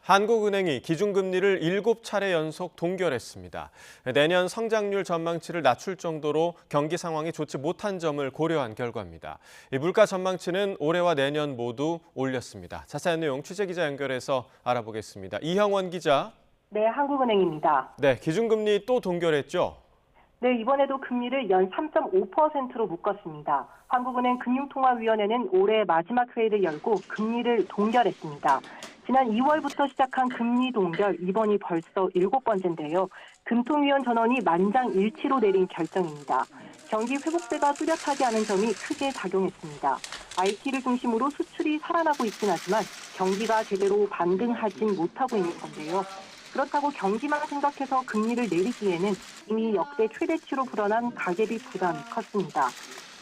한국은행이 기준금리를 7차례 연속 동결했습니다. 내년 성장률 전망치를 낮출 정도로 경기 상황이 좋지 못한 점을 고려한 결과입니다. 이 물가 전망치는 올해와 내년 모두 올렸습니다. 자세한 내용 취재기자 연결해서 알아보겠습니다. 이형원 기자. 네, 한국은행입니다. 네, 기준금리 또 동결했죠? 네, 이번에도 금리를 연 3.5%로 묶었습니다. 한국은행 금융통화위원회는 올해 마지막 회의를 열고 금리를 동결했습니다. 지난 2월부터 시작한 금리 동결, 이번이 벌써 7번째인데요. 금통위원 전원이 만장일치로 내린 결정입니다. 경기 회복세가 뚜렷하지 않은 점이 크게 작용했습니다. IT를 중심으로 수출이 살아나고 있긴 하지만 경기가 제대로 반등하진 못하고 있는 건데요. 그렇다고 경기만 생각해서 금리를 내리기에는 이미 역대 최대치로 불어난 가계비 부담이 컸습니다.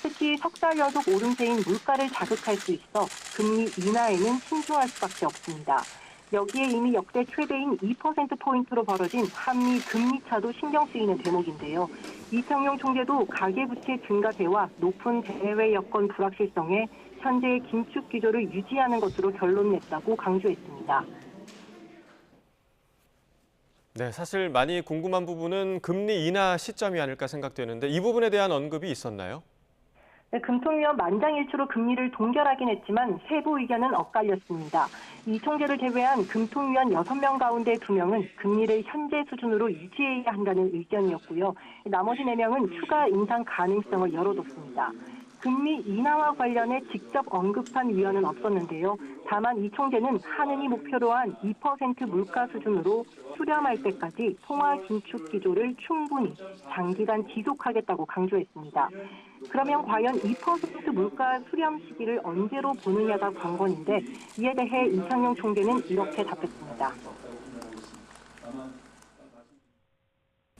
특히 석 달 연속 오름세인 물가를 자극할 수 있어 금리 인하에는 신중할 수밖에 없습니다. 여기에 이미 역대 최대인 2%포인트로 벌어진 한미 금리 차도 신경 쓰이는 대목인데요. 이창용 총재도 가계부채 증가세와 높은 대외 여건 불확실성에 현재의 긴축 기조를 유지하는 것으로 결론 냈다고 강조했습니다. 네, 사실 많이 궁금한 부분은 금리 인하 시점이 아닐까 생각되는데 이 부분에 대한 언급이 있었나요? 네, 금통위원 만장일치로 금리를 동결하긴 했지만 세부 의견은 엇갈렸습니다. 이 총재를 제외한 금통위원 6명 가운데 2명은 금리를 현재 수준으로 유지해야 한다는 의견이었고요. 나머지 4명은 추가 인상 가능성을 열어뒀습니다. 금리 인하와 관련해 직접 언급한 위원은 없었는데요. 다만 이 총재는 한은이 목표로 한 2% 물가 수준으로 수렴할 때까지 통화 긴축 기조를 충분히 장기간 지속하겠다고 강조했습니다. 그러면 과연 2% 물가 수렴 시기를 언제로 보느냐가 관건인데 이에 대해 이창용 총재는 이렇게 답했습니다.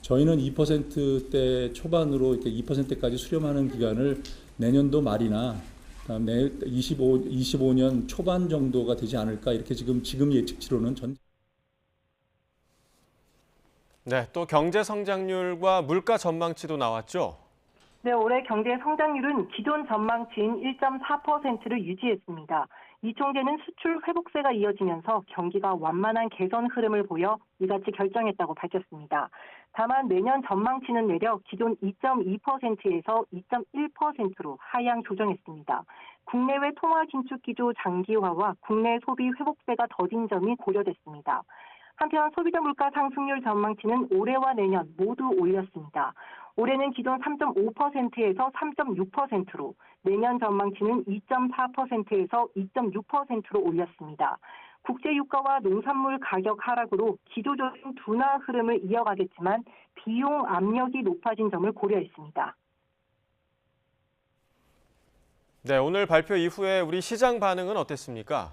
저희는 2%대 초반으로 이렇게 2%까지 수렴하는 기간을 내년도 말이나 다음 25년 초반 정도가 되지 않을까 이렇게 지금 예측치로는 네, 또 경제 성장률과 물가 전망치도 나왔죠? 네, 올해 경제 성장률은 기존 전망치인 1.4%를 유지했습니다. 이 총재는 수출 회복세가 이어지면서 경기가 완만한 개선 흐름을 보여 이같이 결정했다고 밝혔습니다. 다만 내년 전망치는 내려 기존 2.2%에서 2.1%로 하향 조정했습니다. 국내외 통화 긴축 기조 장기화와 국내 소비 회복세가 더딘 점이 고려됐습니다. 한편 소비자 물가 상승률 전망치는 올해와 내년 모두 올렸습니다. 올해는 기존 3.5%에서 3.6%로, 내년 전망치는 2.4%에서 2.6%로 올렸습니다. 국제 유가와 농산물 가격 하락으로 기조적인 둔화 흐름을 이어가겠지만 비용 압력이 높아진 점을 고려했습니다. 네, 오늘 발표 이후에 우리 시장 반응은 어땠습니까?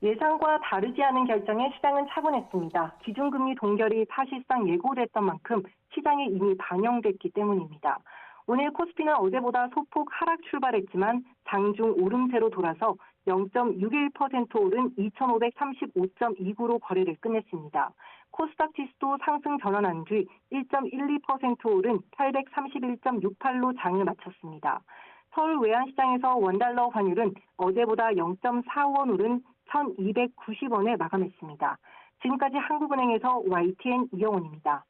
예상과 다르지 않은 결정에 시장은 차분했습니다. 기준금리 동결이 사실상 예고됐던 만큼 시장에 이미 반영됐기 때문입니다. 오늘 코스피는 어제보다 소폭 하락 출발했지만 장중 오름세로 돌아서 0.61% 오른 2,535.29로 거래를 끝냈습니다. 코스닥 지수도 상승 전환한 뒤 1.12% 오른 831.68로 장을 마쳤습니다. 서울 외환시장에서 원달러 환율은 어제보다 0.45원 오른 1,290원에 마감했습니다. 지금까지 한국은행에서 YTN 이영원입니다.